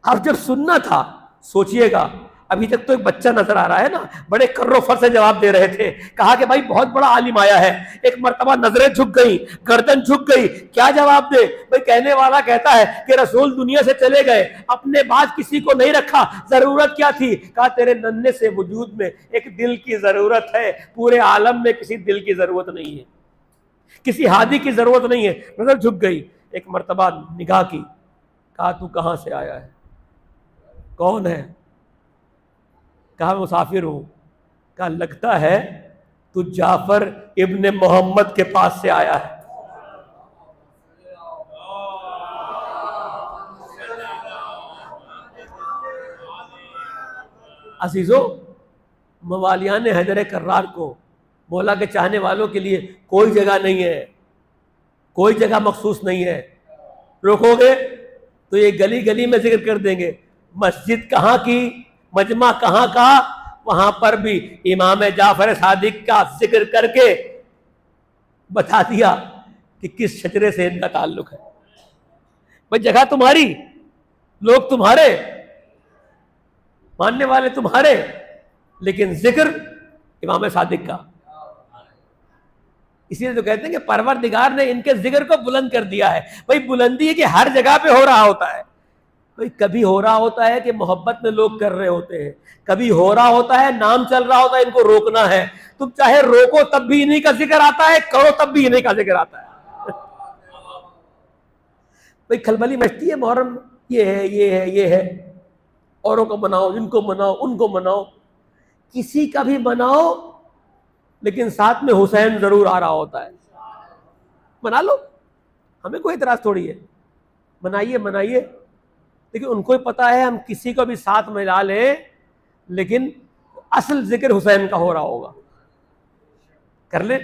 अब जब सुनना था, सोचिएगा, अभी तक तो एक बच्चा नजर आ रहा है ना, बड़े कर्रो फर से जवाब दे रहे थे। कहा कि भाई बहुत बड़ा आलिम आया है। एक मर्तबा नजरें झुक गई, गर्दन झुक गई, क्या जवाब दे? भाई कहने वाला कहता है कि रसूल दुनिया से चले गए, अपने बाद किसी को नहीं रखा, जरूरत क्या थी? कहा तेरे नन्हे से वजूद में एक दिल की जरूरत है, पूरे आलम में किसी दिल की जरूरत नहीं है, किसी हादी की जरूरत नहीं है। नजर झुक गई, एक मर्तबा निगाह की। कहा तू कहां से आया है, कौन है? कहा मुसाफिर हूं। कहा लगता है तू जाफर इब्ने मोहम्मद के पास से आया है। अजीजों, मवालियान हैदर कर्रार को, मौला के चाहने वालों के लिए कोई जगह नहीं है, कोई जगह मखसूस नहीं है। रोकोगे तो ये गली गली में जिक्र कर देंगे, मस्जिद कहाँ की, मजमा कहाँ का, वहां पर भी इमाम जाफर सादिक का जिक्र करके बता दिया कि किस शजरे से इनका ताल्लुक है। भाई जगह तुम्हारी, लोग तुम्हारे, मानने वाले तुम्हारे, लेकिन जिक्र इमाम सादिक का। इसलिए तो कहते हैं कि परवरदिगार ने इनके जिक्र को बुलंद कर दिया है। भाई बुलंदी है कि हर जगह पे हो रहा होता है। भाई कभी हो रहा होता है कि मोहब्बत में लोग कर रहे होते हैं, कभी हो रहा होता है नाम चल रहा होता है, इनको रोकना है। तुम चाहे रोको तब भी इन्हीं का जिक्र आता है, करो तब भी इन्हीं का जिक्र आता है। भाई खलबली मचती है मुहर्रम, ये है, ये है, ये है, औरों को मनाओ, इनको मनाओ, उनको मनाओ, किसी का भी मनाओ, लेकिन साथ में हुसैन जरूर आ रहा होता है। मना लो, हमें कोई इतराज थोड़ी है, मनाइए मनाइए, लेकिन उनको ही पता है हम किसी को भी साथ मिला लें लेकिन असल जिक्र हुसैन का हो रहा होगा, कर ले।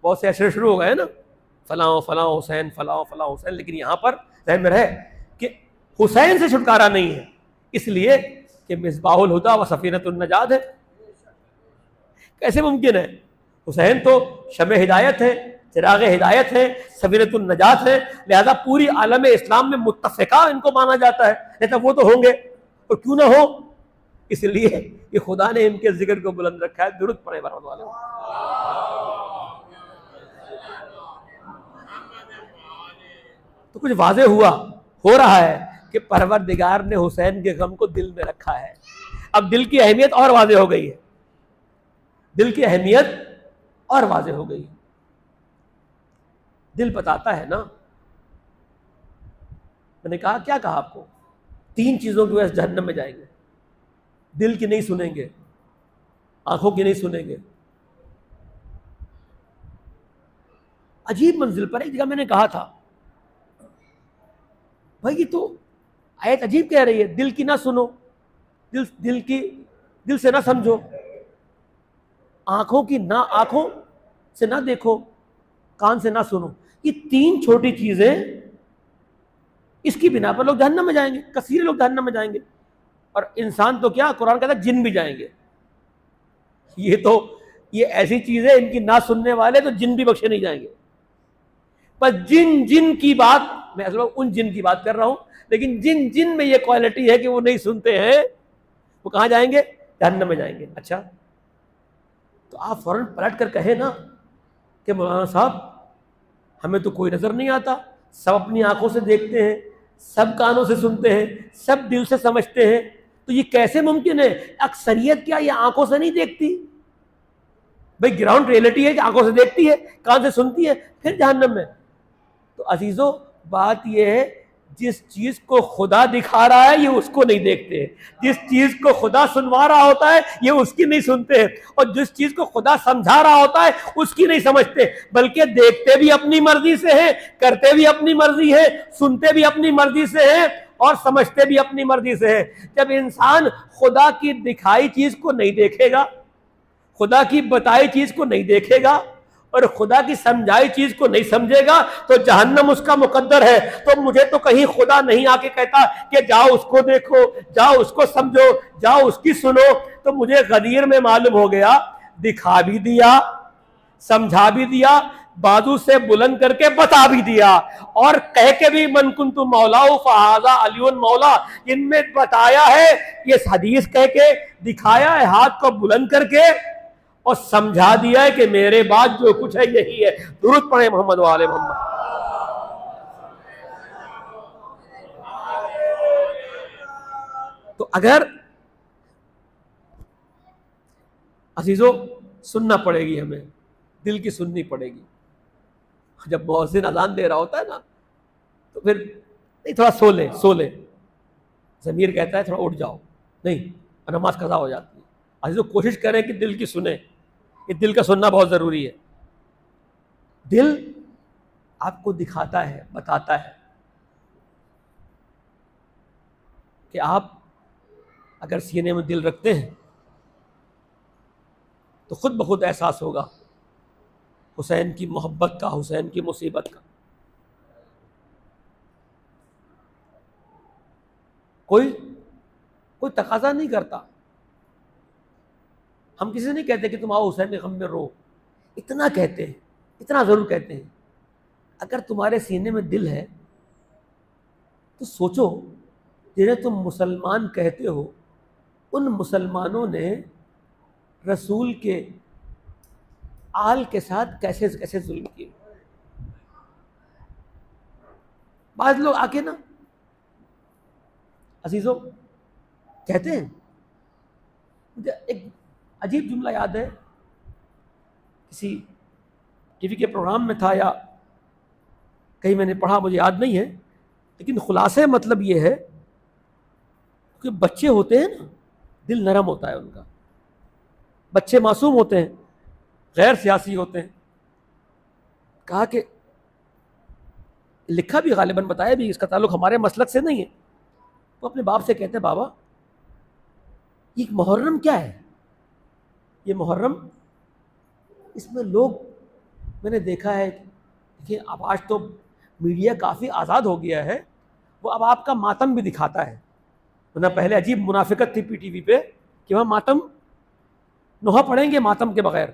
बहुत से ऐसे शुरू हो गए ना, फलां फलां हुसैन, फलां फलां हुसैन, लेकिन यहां पर ध्यान में रहे कि हुसैन से छुटकारा नहीं है, इसलिए कि मिसबाहुल हुदा व सफीनतुन नजात है। कैसे मुमकिन है? हुसैन तो शमे हिदायत है, चिराग हिदायत है, सफीनतुन नजात है, लिहाजा पूरी आलम इस्लाम में मुत्तफिका इनको माना जाता है, ऐसा वो तो होंगे, और क्यों ना हो, इसलिए कि खुदा ने इनके जिक्र को बुलंद रखा है। दुरूद पढ़े बरकत वाले। तो कुछ वाज़े हुआ, हो रहा है कि परवरदिगार ने हुसैन के गम को दिल में रखा है। अब दिल की अहमियत और वाज़े हो गई है, दिल की अहमियत और वाज़े हो गई। दिल बताता है ना, मैंने कहा, क्या कहा आपको, 3 चीजों की वजह से जहन्नम में जाएंगे। दिल की नहीं सुनेंगे, आंखों की नहीं सुनेंगे। अजीब मंजिल पर एक जगह मैंने कहा था, भाई ये तो आयत अजीब कह रही है, दिल की ना सुनो, दिल से ना समझो, आंखों की ना, आंखों से ना देखो, कान से ना सुनो। ये 3 छोटी चीजें, इसकी बिना पर लोग जहन्नम में जाएंगे, कसीरे लोग जहन्नम में जाएंगे। और इंसान तो क्या, कुरान कहता है जिन भी जाएंगे। ये ऐसी चीज है, इनकी ना सुनने वाले तो जिन भी बख्शे नहीं जाएंगे। पर जिन की बात, मैं असल उन जिन की बात कर रहा हूं, लेकिन जिन में ये क्वालिटी है कि वो नहीं सुनते हैं, वो कहां जाएंगे? जहन्नम में जाएंगे। अच्छा, तो आप फौरन पलट कर कहे ना कि मौलाना साहब हमें तो कोई नजर नहीं आता, सब अपनी आंखों से देखते हैं, सब कानों से सुनते हैं, सब दिल से समझते हैं, तो ये कैसे मुमकिन है? अक्सरियत क्या ये आंखों से नहीं देखती? भाई ग्राउंड रियलिटी है कि आंखों से देखती है, कान से सुनती है, फिर जहन्नम में। तो अजीजों, बात यह है, जिस चीज को खुदा दिखा रहा है ये उसको नहीं देखते, जिस चीज को खुदा सुनवा रहा होता है ये उसकी नहीं सुनते, और जिस चीज को खुदा समझा रहा होता है उसकी नहीं समझते, बल्कि देखते भी अपनी मर्जी से हैं, करते भी अपनी मर्जी है, सुनते भी अपनी मर्जी से हैं और समझते भी अपनी मर्जी से हैं। जब इंसान खुदा की दिखाई चीज को नहीं देखेगा, खुदा की बताई चीज को नहीं देखेगा और खुदा की समझाई चीज को नहीं समझेगा, तो जहन्नम उसका मुकद्दर है। तो मुझे तो कहीं खुदा नहीं आके कहता कि जाओ उसको देखो, जाओ उसको समझो, जाओ उसकी सुनो। तो मुझे गदीर में मालूम हो गया, दिखा भी दिया, समझा भी दिया, बाजू से बुलंद करके बता भी दिया, और कह के भी मन कुन्तु मौला फहाजा अलियुन मौला, इनमें बताया है, ये हदीस कह के दिखाया है हाथ को बुलंद करके, और समझा दिया है कि मेरे बाद जो कुछ है यही है। दुरूद पढ़े मोहम्मद वाले मोहम्मद। तो अगर अजीजों सुनना पड़ेगी, हमें दिल की सुननी पड़ेगी। जब मुअज्जिन अजान दे रहा होता है ना, तो फिर नहीं, थोड़ा सो ले, ज़मीर कहता है थोड़ा उठ जाओ, नहीं, नमाज कज़ा हो जाती है। अजीजों कोशिश करें कि दिल की सुने, ये दिल का सुनना बहुत ज़रूरी है। दिल आपको दिखाता है, बताता है कि आप अगर सीने में दिल रखते हैं तो खुद ब खुद एहसास होगा हुसैन की मोहब्बत का, हुसैन की मुसीबत का। कोई तकाजा नहीं करता, हम किसी से नहीं कहते कि तुम आओ हुसैन के गम में रो, इतना कहते हैं, इतना ज़रूर कहते हैं, अगर तुम्हारे सीने में दिल है तो सोचो, जिन्हें तुम मुसलमान कहते हो उन मुसलमानों ने रसूल के आल के साथ कैसे कैसे जुल्म किए। बाद लोग आके ना अजीजों कहते हैं, मुझे एक अजीब जुमला याद है, किसी टीवी के प्रोग्राम में था या कहीं मैंने पढ़ा, मुझे याद नहीं है, लेकिन खुलासे मतलब ये है कि बच्चे होते हैं ना, दिल नरम होता है उनका, बच्चे मासूम होते हैं, गैर सियासी होते हैं। कहा कि लिखा भी, गालिबन बताया भी, इसका ताल्लुक हमारे मसलक से नहीं है। वो अपने बाप से कहते हैं, बाबा ये मुहर्रम क्या है? ये मुहर्रम, इसमें लोग, मैंने देखा है, देखिए अब आज तो मीडिया काफ़ी आज़ाद हो गया है, वो अब आपका मातम भी दिखाता है। वरना पहले अजीब मुनाफिकत थी पीटीवी पे कि वहाँ मातम नोहा पढ़ेंगे मातम के बगैर।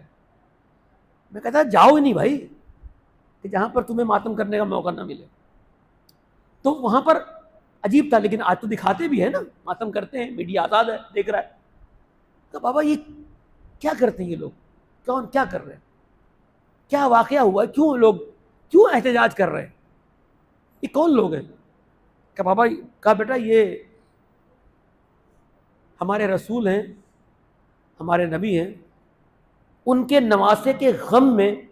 मैं कहता जाओ ही नहीं भाई, कि जहाँ पर तुम्हें मातम करने का मौका ना मिले। तो वहाँ पर अजीब था, लेकिन आज तो दिखाते भी है ना, मातम करते हैं, मीडिया आज़ाद है, देख रहा है। तो बाबा ये क्या करते हैं ये लोग, कौन क्या कर रहे हैं, क्या वाकया हुआ है, क्यों लोग क्यों एहतजाज कर रहे हैं, ये कौन लोग हैं? क्या बाबा, कहा बेटा ये हमारे रसूल हैं, हमारे नबी हैं, उनके नवासे के गम में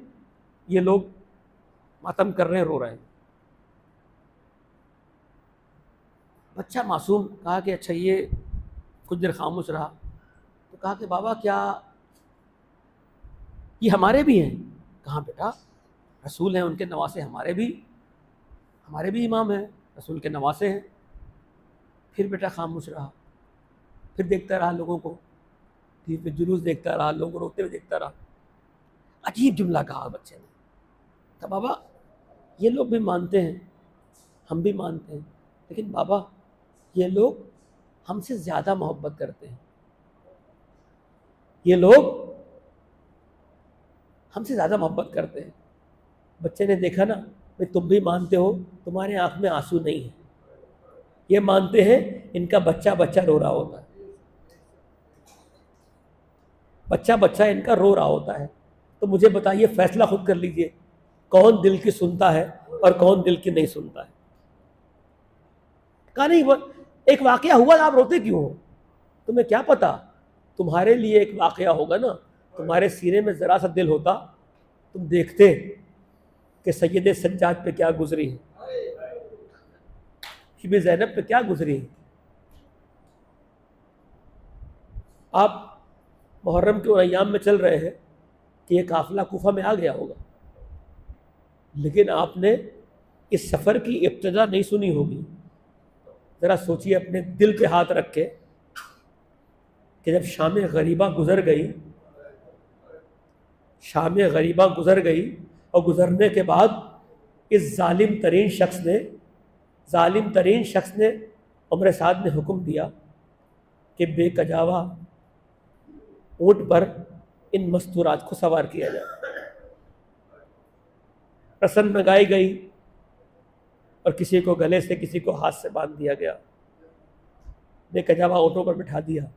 ये लोग मातम कर रहे हैं, रो रहे हैं। बच्चा मासूम कहा कि अच्छा, ये कुछ देर खामोश रहा। तो कहा कि बाबा क्या ये हमारे भी हैं? कहा बेटा रसूल हैं, उनके नवासे हमारे भी इमाम हैं, रसूल के नवासे हैं। फिर बेटा खामोश रहा, फिर देखता रहा लोगों को, फिर जुलूस देखता रहा, लोगों को रोते हुए देखता रहा। अजीब जुमला कहा बच्चे ने। कहा बाबा ये लोग भी मानते हैं, हम भी मानते हैं, लेकिन बाबा ये लोग हमसे ज़्यादा मोहब्बत करते हैं, ये लोग हमसे ज़्यादा मोहब्बत करते हैं। बच्चे ने देखा ना, भाई तुम भी मानते हो, तुम्हारे आँख में आंसू नहीं है, ये मानते हैं इनका बच्चा रो रहा होता है, बच्चा इनका रो रहा होता है। तो मुझे बताइए, फैसला खुद कर लीजिए, कौन दिल की सुनता है और कौन दिल की नहीं सुनता है। कहा नहीं, एक वाकया हुआ, आप रोते क्यों हो? तुम्हें क्या पता, तुम्हारे लिए एक वाकया होगा ना, तुम्हारे सीने में ज़रा सा दिल होता, तुम देखते कि सैयद सज्जाद पे क्या गुजरी है, बीबी ज़ैनब पे क्या गुजरी है। आप मुहर्रम के अय्याम में चल रहे हैं कि ये काफ़िला कूफा में आ गया होगा, लेकिन आपने इस सफ़र की इब्तिदा नहीं सुनी होगी। ज़रा सोचिए, अपने दिल पे हाथ रख के, कि जब शाम गरीबा गुज़र गई और गुज़रने के बाद इस जालिम तरीन शख्स ने उमर साद ने हुक्म दिया कि बेकजावा ऊँट पर इन मस्तूरात को सवार किया जाए। रस्म लगाई गई और किसी को गले से, किसी को हाथ से बांध दिया गया, बेकजावा ऊँटों पर बिठा दिया।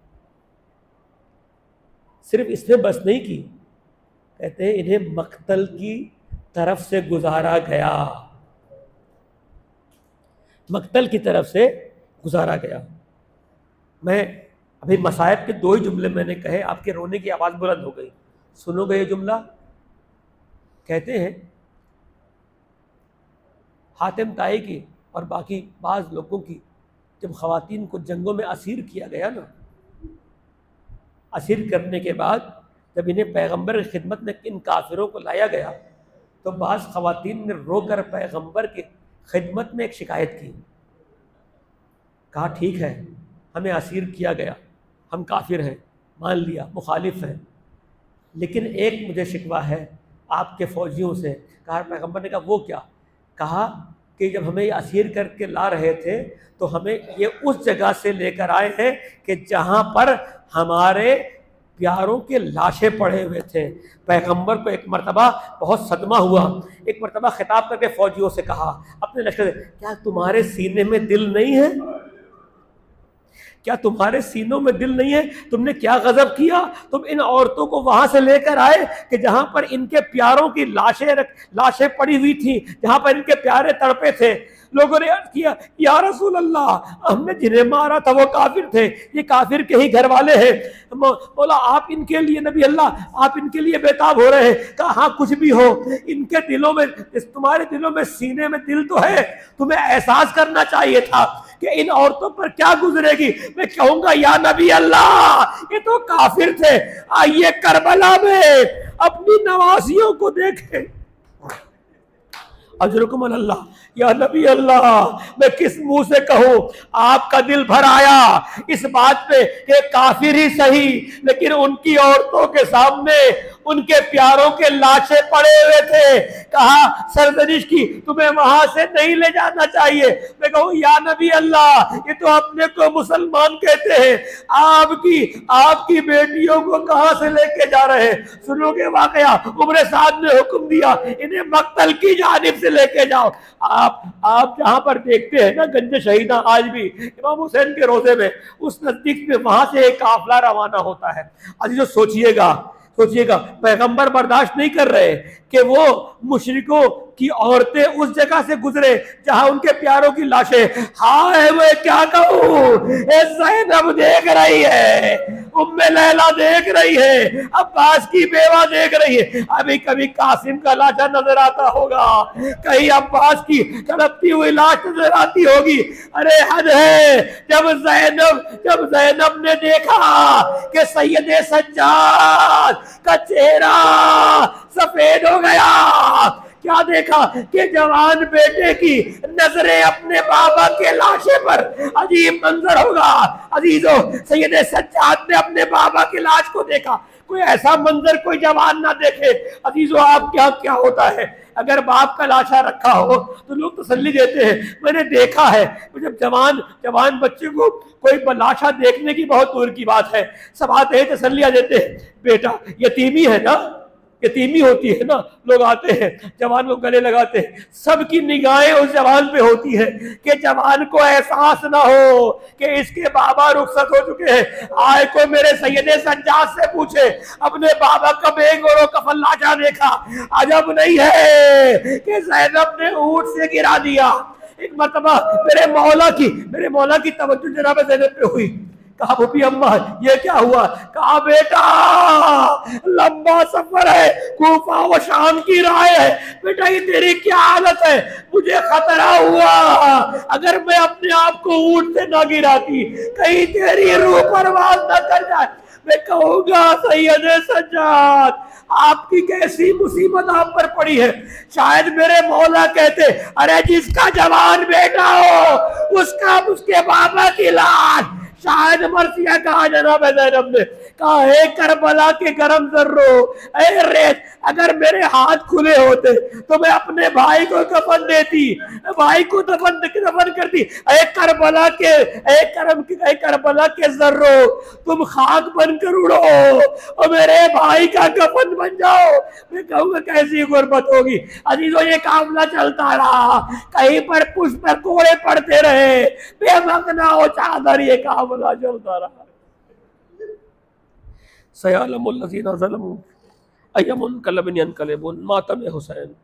सिर्फ इसमें बस नहीं की, कहते हैं इन्हें मक्तल की तरफ से गुजारा गया, मक्तल की तरफ से गुजारा गया। मैं अभी मसायब के 2 ही जुमले मैंने कहे, आपके रोने की आवाज़ बुलंद हो गई। सुनोगे ये जुमला? कहते हैं हातिम ताई की और बाकी बाज़ लोगों की, जब ख़वातीन को जंगों में असीर किया गया ना, असीर करने के बाद जब इन्हें पैगंबर की खिदमत में इन काफिरों को लाया गया, तो बाज़ ख़वातीन ने रोकर पैगंबर की खिदमत में एक शिकायत की। कहा ठीक है, हमें असीर किया गया, हम काफिर हैं, मान लिया, मुखालिफ हैं, लेकिन एक मुझे शिकवा है आपके फ़ौजियों से। कहा पैगंबर ने कहा वो क्या? कहा कि जब हमें असीर करके ला रहे थे तो हमें ये उस जगह से लेकर आए हैं कि जहाँ पर हमारे प्यारों के लाशें पड़े हुए थे। पैगंबर को एक मरतबा बहुत सदमा हुआ, एक मरतबा खिताब करके फ़ौजियों से कहा अपने लश्कर से, क्या तुम्हारे सीने में दिल नहीं है? क्या तुम्हारे सीनों में दिल नहीं है? तुमने क्या गजब किया, तुम इन औरतों को वहां से लेकर आए कि जहां पर इनके प्यारों की लाशें पड़ी हुई थी, जहां पर इनके प्यारे तड़पे थे। लोगों ने अर्ज किया या रसूल अल्लाह, हमने जिन्हें मारा था वो काफिर थे, ये काफिर के ही घर वाले हैं। बोला आप इनके लिए, नबी अल्लाह आप इनके लिए बेताब हो रहे हैं? कहा हाँ कुछ भी हो, इनके दिलों में, तुम्हारे दिलों में, सीने में दिल तो है, तुम्हें एहसास करना चाहिए था कि इन औरतों पर क्या गुजरेगी। मैं कहूंगा या नबी अल्लाह ये तो काफिर थे, आइए करबला में अपनी नवासियों को देखें, अजरुकुम अल्लाह, या नबी अल्लाह, मैं किस मुंह से कहूं, आपका दिल भर आया इस बात पे कि काफिर ही सही, लेकिन उनकी औरतों के सामने उनके प्यारों के लाशें पड़े हुए थे, कहा सरजनिश की तुम्हें वहां से नहीं ले जाना चाहिए। मैं कहूं या नबी अल्लाह, ये तो अपने को मुसलमान कहते हैं, आपकी बेटियों को कहां से लेके जा रहे हैं? सुनोगे वाकया, उम्र साद ने हुक्म दिया इन्हें मक्तल की जानिब से लेके जाओ। आप जहां पर देखते हैं ना गंज शहीदा, आज भी इमाम हुसैन के रोजे में उस नजदीक में वहां से एक काफिला रवाना होता है। अजी जो सोचिएगा पैगंबर बर्दाश्त नहीं कर रहे कि वो मुशरिकों की औरतें उस जगह से गुजरे जहां उनके प्यारों की लाशें। हाय मैं क्या कहूं, ज़ैनब देख रही है, उम्मे लैला देख रही है, अब्बास की बेवा देख रही है। अभी कभी कासिम का लाशा नजर आता होगा, कहीं अब्बास की तड़पती हुई लाश नजर आती होगी। अरे हद है, जब ज़ैनब ने देखा कि सैयदे सज्जाद का चेहरा सफेद हो गया, क्या देखा कि जवान बेटे की नजरें अपने बाबा के लाशे पर। अजीब मंजर होगा अजीजों, सैयदे सज्जाद ने अपने बाबा की लाश को देखा। कोई ऐसा मंजर कोई जवान ना देखे अजीजों। आप क्या होता है अगर बाप का लाशा रखा हो तो लोग तसल्ली देते हैं, मैंने देखा है। जब जवान बच्चे को कोई लाशा देखने की बहुत दूर की बात है, सब आते हैं तसल्लियां देते हैं, बेटा यतीमी है ना, यतीमी होती है ना, लोग आते हैं जवान को गले लगाते हैं। सबकी निगाहें उस जवान पे होती है कि जवान को एहसास ना हो कि इसके बाबा रुखसत हो चुके हैं। आए कोई मेरे सैयदे सज्जाद से पूछे अपने बाबा का बेगोरो कफन लाशा देखा। अजब नहीं है कि ज़ैनब ने ऊंट से गिरा दिया। एक मरतबा मेरे मौला की तवज्जो जनाब ज़ैनब पे हुई। कहा भूपी अम्मा ये क्या हुआ? कहा बेटा लंबा सफर है, कूफा व शाम की राह है, बेटा ये तेरी क्या हालत है? मुझे खतरा हुआ अगर मैं अपने आप को ऊंट से न गिराती, कहीं तेरी रूह परवाज न कर जाए। मैं कहूंगा सैयदे सज्जाद आपकी कैसी मुसीबत आप पर पड़ी है। शायद मेरे मौला कहते अरे जिसका जवान बेटा हो उसके बाबा की लाश। शायद मर्सिया कहा जनाब ज़ैनब ने कहा हे करबला के गरम जर्रो, ए रेत, अगर मेरे हाथ खुले होते तो मैं अपने भाई को कफन देती, भाई को दफन करती। ए करबला के जर्रो, तुम खाक बनकर उड़ो और मेरे भाई का कफन बन जाओ। मैं कहूँगा कैसी गुर्बत होगी अजीजों। ये कामला चलता रहा, कहीं पर पुष्प पर कोड़े पड़ते रहे, बेमक ना हो चादर, ये कामला चलता रहा। सयालमुल लज़ीना ज़लमू अय्युमुन कलबिन यनकलिबून, मातम हुसैन।